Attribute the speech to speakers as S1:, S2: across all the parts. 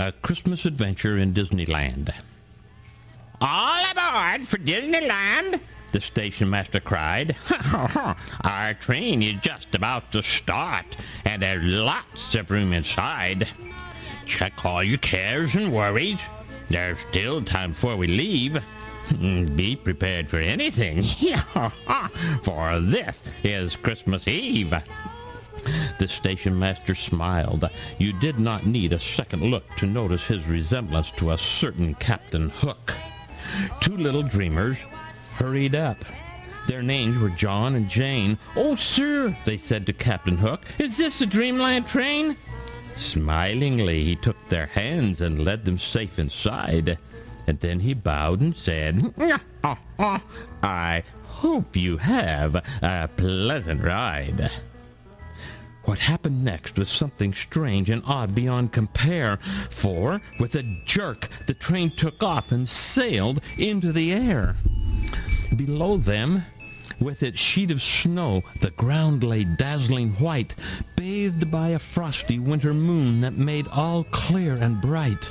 S1: A Christmas Adventure in Disneyland. "All aboard for Disneyland!" the station master cried. "Our train is just about to start, and there's lots of room inside. Check all your cares and worries. There's still time before we leave. Be prepared for anything, for this is Christmas Eve." The station master smiled. You did not need a second look to notice his resemblance to a certain Captain Hook. Two little dreamers hurried up. Their names were John and Jane. "Oh, sir," they said to Captain Hook, "is this the Dreamland train?" Smilingly, he took their hands and led them safe inside. And then he bowed and said, "I hope you have a pleasant ride." What happened next was something strange and odd beyond compare, for, with a jerk, the train took off and sailed into the air. Below them, with its sheet of snow, the ground lay dazzling white, bathed by a frosty winter moon that made all clear and bright.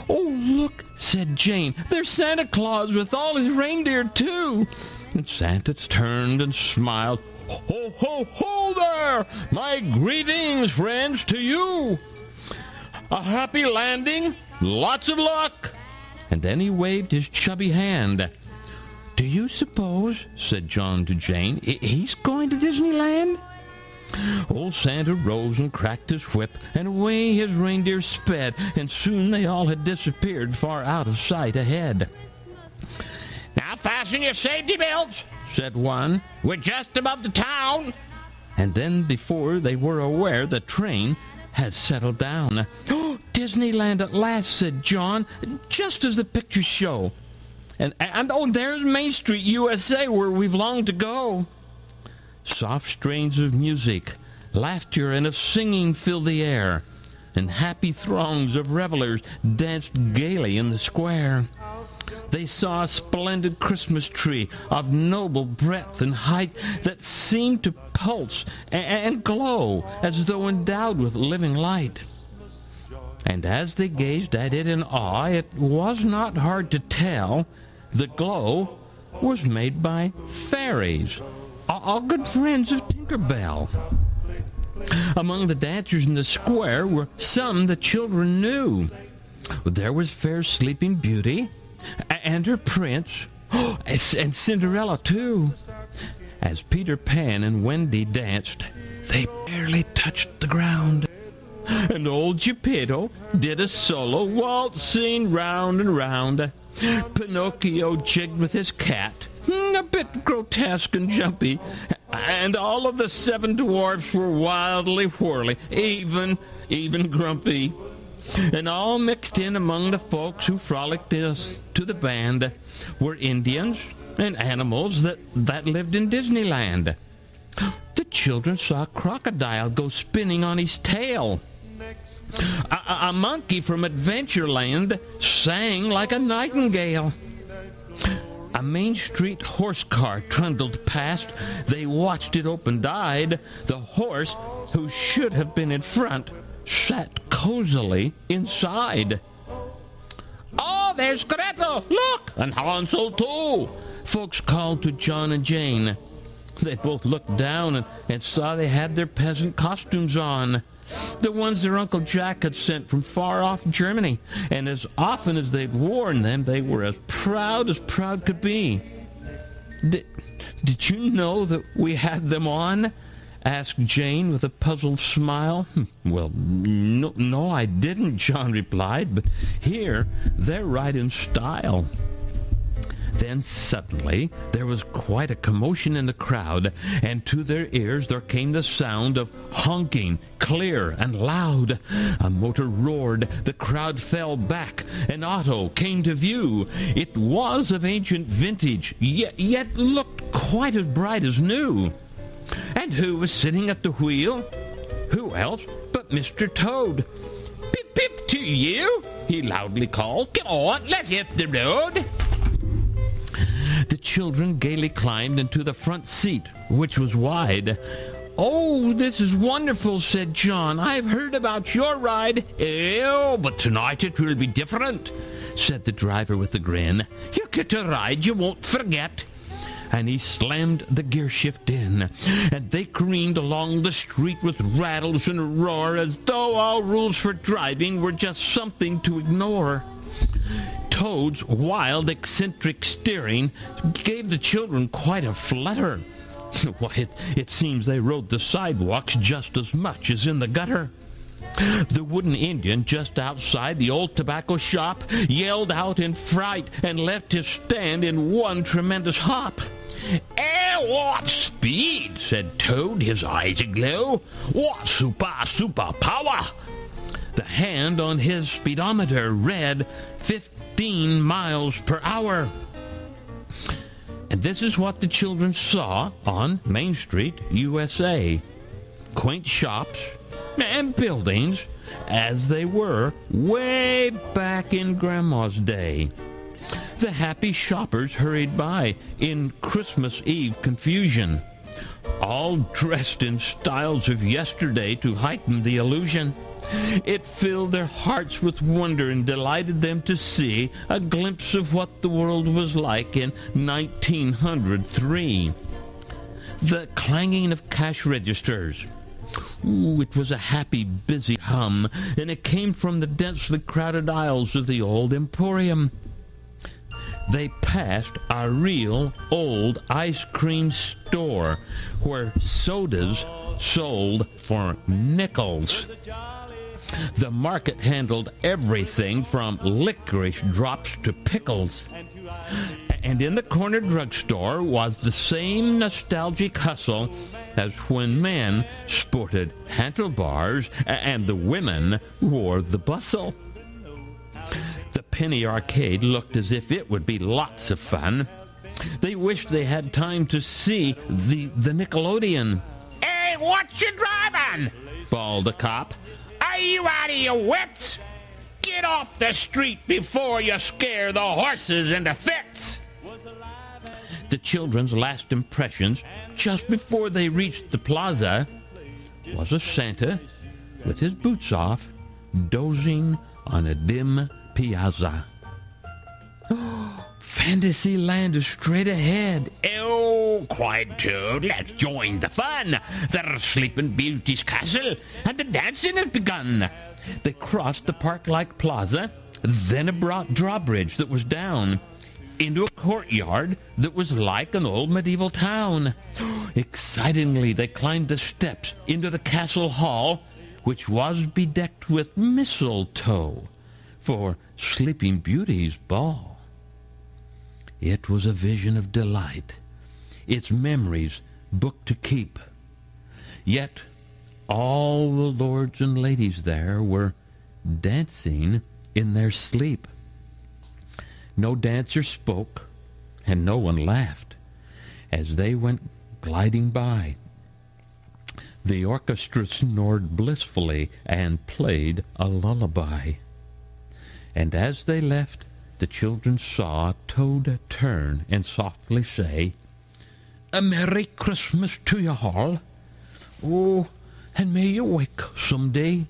S1: "Oh, look," said Jane, "there's Santa Claus with all his reindeer, too." And Santa turned and smiled. "Ho, ho, ho there! My greetings, friends, to you! A happy landing, lots of luck!" And then he waved his chubby hand. "Do you suppose," said John to Jane, "he's going to Disneyland?" Old Santa rose and cracked his whip, and away his reindeer sped, and soon they all had disappeared far out of sight ahead. "Now fasten your safety belts," said one. "We're just above the town." And then, before they were aware, the train had settled down. "Oh, Disneyland at last," said John, "just as the pictures show. And oh, there's Main Street, USA, where we've longed to go." Soft strains of music, laughter, and of singing filled the air, and happy throngs of revelers danced gaily in the square. They saw a splendid Christmas tree of noble breadth and height that seemed to pulse and glow as though endowed with living light. And as they gazed at it in awe, it was not hard to tell the glow was made by fairies, all good friends of Tinker Bell. Among the dancers in the square were some the children knew. There was fair Sleeping Beauty, and her prince, and Cinderella too. As Peter Pan and Wendy danced, they barely touched the ground. And old Geppetto did a solo waltzing round and round. Pinocchio jigged with his cat, a bit grotesque and jumpy, and all of the 7 dwarfs were wildly whirly, even Grumpy. And all mixed in among the folks who frolicked us to the band were Indians and animals that lived in Disneyland. The children saw a crocodile go spinning on his tail. A monkey from Adventureland sang like a nightingale. A Main Street horse car trundled past. They watched it open-eyed. The horse, who should have been in front, sat cozily inside. "Oh, there's Gretel, look! And Hansel, too!" folks called to John and Jane. They both looked down and saw they had their peasant costumes on, the ones their Uncle Jack had sent from far-off Germany, and as often as they'd worn them, they were as proud could be. Did you know that we had them on?" asked Jane with a puzzled smile. "Well, no, I didn't," John replied, "but here, they're right in style." Then suddenly there was quite a commotion in the crowd, and to their ears there came the sound of honking, clear and loud. A motor roared, the crowd fell back, an auto came to view. It was of ancient vintage, yet looked quite as bright as new. And who was sitting at the wheel? Who else but Mr. Toad. "Pip, pip to you," he loudly called. "Come on, let's hit the road." The children gaily climbed into the front seat, which was wide. "Oh, this is wonderful," said John. "I've heard about your ride." "Oh, but tonight it will be different," said the driver with a grin. "You get a ride you won't forget." And he slammed the gear shift in, and they careened along the street with rattles and a roar as though all rules for driving were just something to ignore. Toad's wild, eccentric steering gave the children quite a flutter. Why, it seems they rode the sidewalks just as much as in the gutter. The wooden Indian just outside the old tobacco shop yelled out in fright and left his stand in one tremendous hop. What speed?" said Toad, his eyes aglow. "What super power?" The hand on his speedometer read 15 miles per hour. And this is what the children saw on Main Street, USA. Quaint shops and buildings as they were way back in Grandma's day. The happy shoppers hurried by in Christmas Eve confusion, all dressed in styles of yesterday to heighten the illusion. It filled their hearts with wonder and delighted them to see a glimpse of what the world was like in 1903. The clanging of cash registers. It was a happy, busy hum, and it came from the densely crowded aisles of the old emporium. They passed a real old ice cream store where sodas sold for nickels. The market handled everything from licorice drops to pickles. And in the corner drugstore was the same nostalgic hustle as when men sported handlebars and the women wore the bustle. The penny arcade looked as if it would be lots of fun. They wished they had time to see the Nickelodeon. "Hey, what you driving?" bawled a cop. "Are you out of your wits? Get off the street before you scare the horses into fits." The children's last impressions, just before they reached the plaza, was a Santa with his boots off, dozing on a dim piazza. "Oh, Fantasyland is straight ahead." "Oh, cried Toad, let's join the fun. There's Sleeping Beauty's castle, and the dancing has begun." They crossed the park-like plaza, then a broad drawbridge that was down, into a courtyard that was like an old medieval town. Excitingly, they climbed the steps into the castle hall, which was bedecked with mistletoe for Sleeping Beauty's ball. It was a vision of delight, its memories book to keep. Yet all the lords and ladies there were dancing in their sleep. No dancer spoke, and no one laughed as they went gliding by. The orchestra snored blissfully and played a lullaby. And as they left, the children saw Toad turn and softly say, "A Merry Christmas to you all. Oh, and may you wake someday."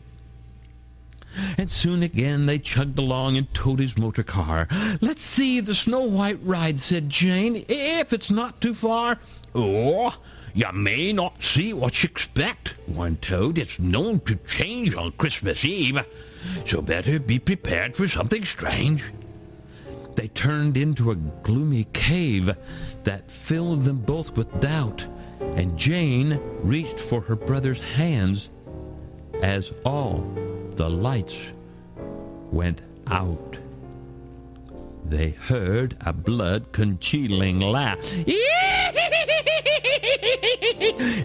S1: And soon again they chugged along in Toadie's motor car. "Let's see the Snow White ride," said Jane, "if it's not too far." "Oh, you may not see what you expect," warned Toad. "It's known to change on Christmas Eve, so better be prepared for something strange." They turned into a gloomy cave that filled them both with doubt, and Jane reached for her brother's hands as all the lights went out. They heard a blood-congealing laugh.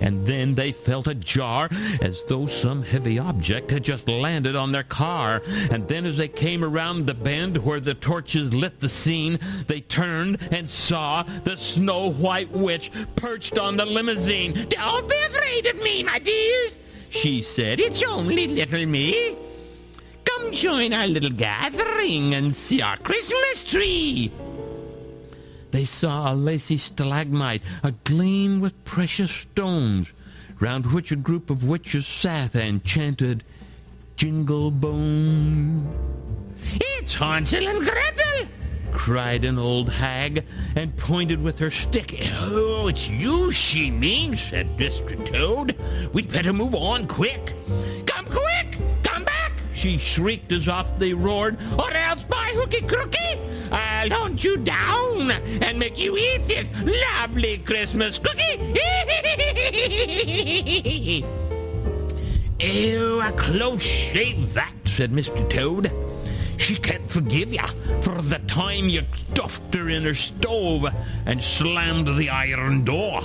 S1: And then they felt a jar as though some heavy object had just landed on their car. And then as they came around the bend where the torches lit the scene, they turned and saw the Snow White Witch perched on the limousine. "Don't be afraid of me, my dears," she said. "It's only little me. Come join our little gathering and see our Christmas tree." They saw a lacy stalagmite, agleam with precious stones,
S2: round which a group of witches sat and chanted, "Jingle bone."
S1: It's Hansel and Gretel,
S2: cried an old hag, and pointed with her stick.
S1: Oh, it's you she means, said Mr. Toad. We'd better move on quick. Come quick! Come back! She shrieked as oft they roared, or else by hooky crooky, I'll hunt you down and make you eat this lovely Christmas cookie. Ew, a close shave that, said Mr. Toad. She can't forgive ya for the time you stuffed her in her stove and slammed the iron door.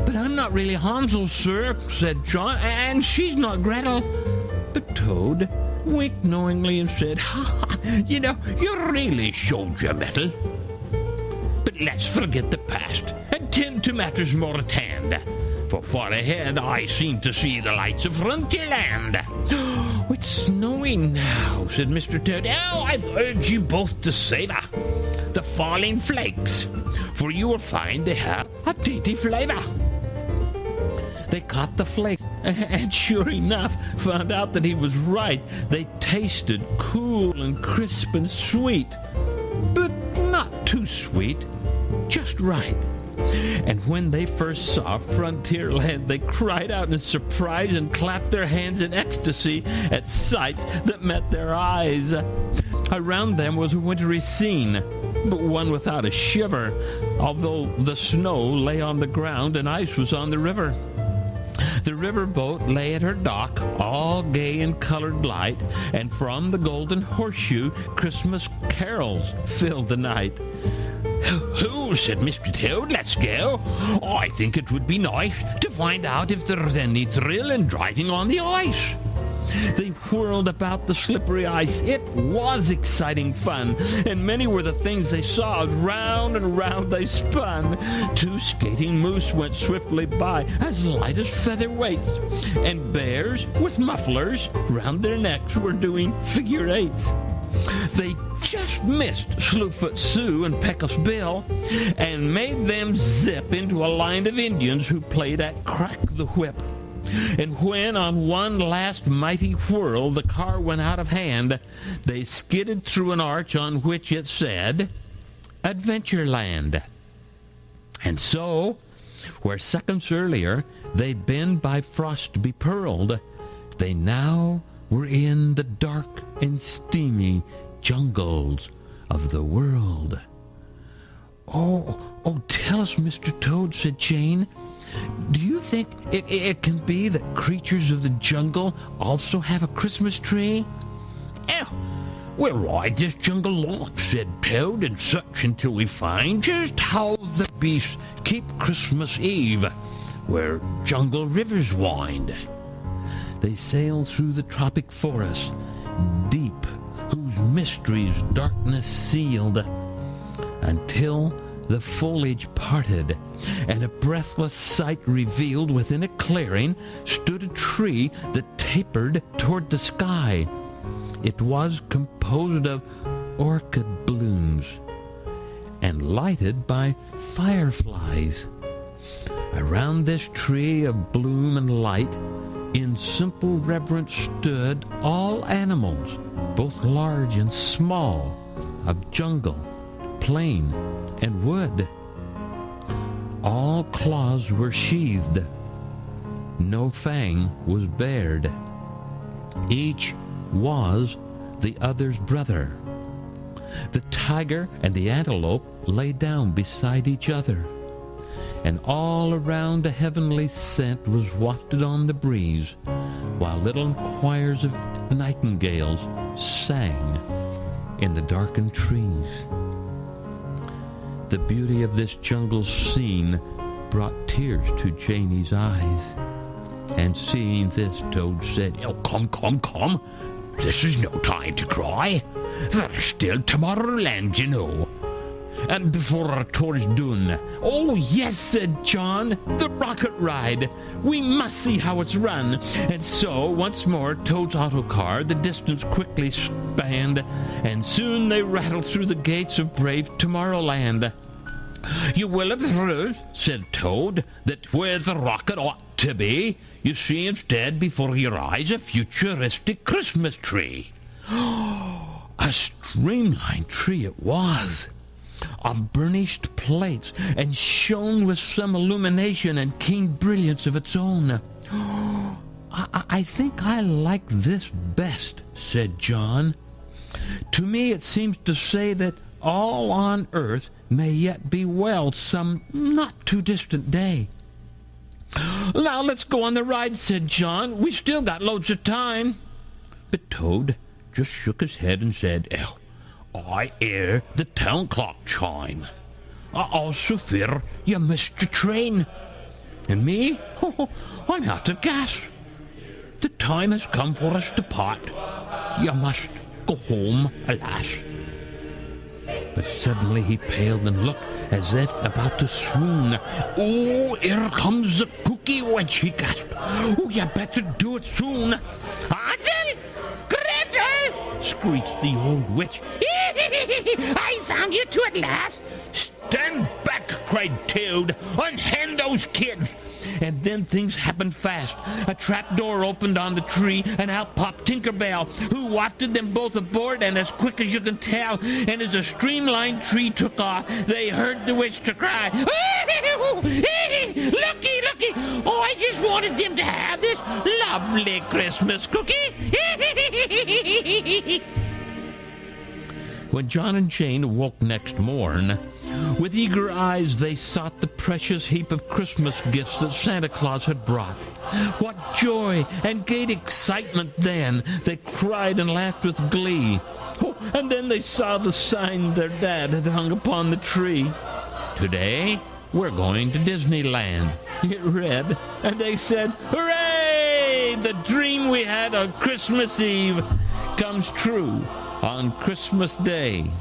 S2: But I'm not really Hansel, sir, said John, and she's not Gretel. But Toad winked knowingly and said, "Ha, you know, you really showed your mettle. But let's forget the past and tend to matters more at hand. For far ahead I seem to see the lights of Frontierland." "It's snowing now," said Mr. Toad.
S1: "Oh, I urge you both to savor the falling flakes, for you will find they have a dainty flavor."
S2: They caught the flakes, and sure enough found out that he was right. They tasted cool and crisp and sweet, but not too sweet, just right. And when they first saw Frontierland, they cried out in surprise and clapped their hands in ecstasy at sights that met their eyes. Around them was a wintry scene, but one without a shiver, although the snow lay on the ground and ice was on the river. The riverboat lay at her dock, all gay in colored light, and from the golden horseshoe Christmas carols filled the night.
S1: "Who?" said Mr. Toad. "Let's go. I think it would be nice to find out if there's any thrill in driving on the ice."
S2: They whirled about the slippery ice. It was exciting fun, and many were the things they saw as round and round they spun. 2 skating moose went swiftly by, as light as featherweights, and bears with mufflers round their necks were doing figure eights. They just missed Slewfoot Sue and Pecos Bill and made them zip into a line of Indians who played at crack the whip. And when on one last mighty whirl the car went out of hand, they skidded through an arch on which it said, "Adventureland." And so, where seconds earlier they'd been by frost bepearled, they now were in the dark and steamy jungles of the world. Oh, tell us, Mr. Toad, said Jane. Do you think it can be that creatures of the jungle also have a Christmas tree?
S1: "Oh, we'll ride this jungle long," said Toad, "and search until we find just how the beasts keep Christmas Eve, where jungle rivers wind."
S2: They sailed through the tropic forests, deep, whose mysteries darkness sealed, until the foliage parted, and a breathless sight revealed within a clearing stood a tree that tapered toward the sky. It was composed of orchid blooms and lighted by fireflies. Around this tree of bloom and light, in simple reverence stood all animals, both large and small, of jungle, plain, and wood. All claws were sheathed. No fang was bared. Each was the other's brother. The tiger and the antelope lay down beside each other, and all around a heavenly scent was wafted on the breeze, while little choirs of nightingales sang in the darkened trees. The beauty of this jungle scene brought tears to Janie's eyes, and seeing this, Toad said,
S1: "Oh, come. This is no time to cry. There's still Tomorrowland, you know. And before our tour is done."
S2: "Oh, yes," said John, "the rocket ride. We must see how it's run." And so, once more, Toad's autocar the distance quickly spanned, and soon they rattled through the gates of brave Tomorrowland. "You will observe," said Toad, "that where the rocket ought to be, you see instead before your eyes a futuristic Christmas tree." A streamlined tree it was, of burnished plates, and shone with some illumination and keen brilliance of its own. I think I like this best," said John. "To me it seems to say that all on earth may yet be well some not too distant day." "Now let's go on the ride," said John. "We still got loads of time." But Toad just shook his head and said, "I hear the town clock chime. I also fear you missed your train. And me? I'm out of gas. The time has come for us to part. You must go home, alas." But suddenly he paled and looked as if about to swoon. "Oh, here comes the cookie wench," he gasped. "Oh, you better do it soon." "Hansel! Gretel!" screeched the old witch. "I found you two at last." "Stand back!" cried Toad. "Unhand those kids!" And then things happened fast. A trapdoor opened on the tree, and out popped Tinker Bell, who wafted them both aboard, and as quick as you can tell. And as the streamlined tree took off, they heard the witch to cry, "Looky, looky! Oh, I just wanted them to have this lovely Christmas cookie." When John and Jane awoke next morn, with eager eyes they sought the precious heap of Christmas gifts that Santa Claus had brought. What joy and great excitement then! They cried and laughed with glee. Oh, and then they saw the sign their dad had hung upon the tree. "Today we're going to Disneyland," it read, and they said, "Hooray! The dream we had on Christmas Eve comes true on Christmas Day."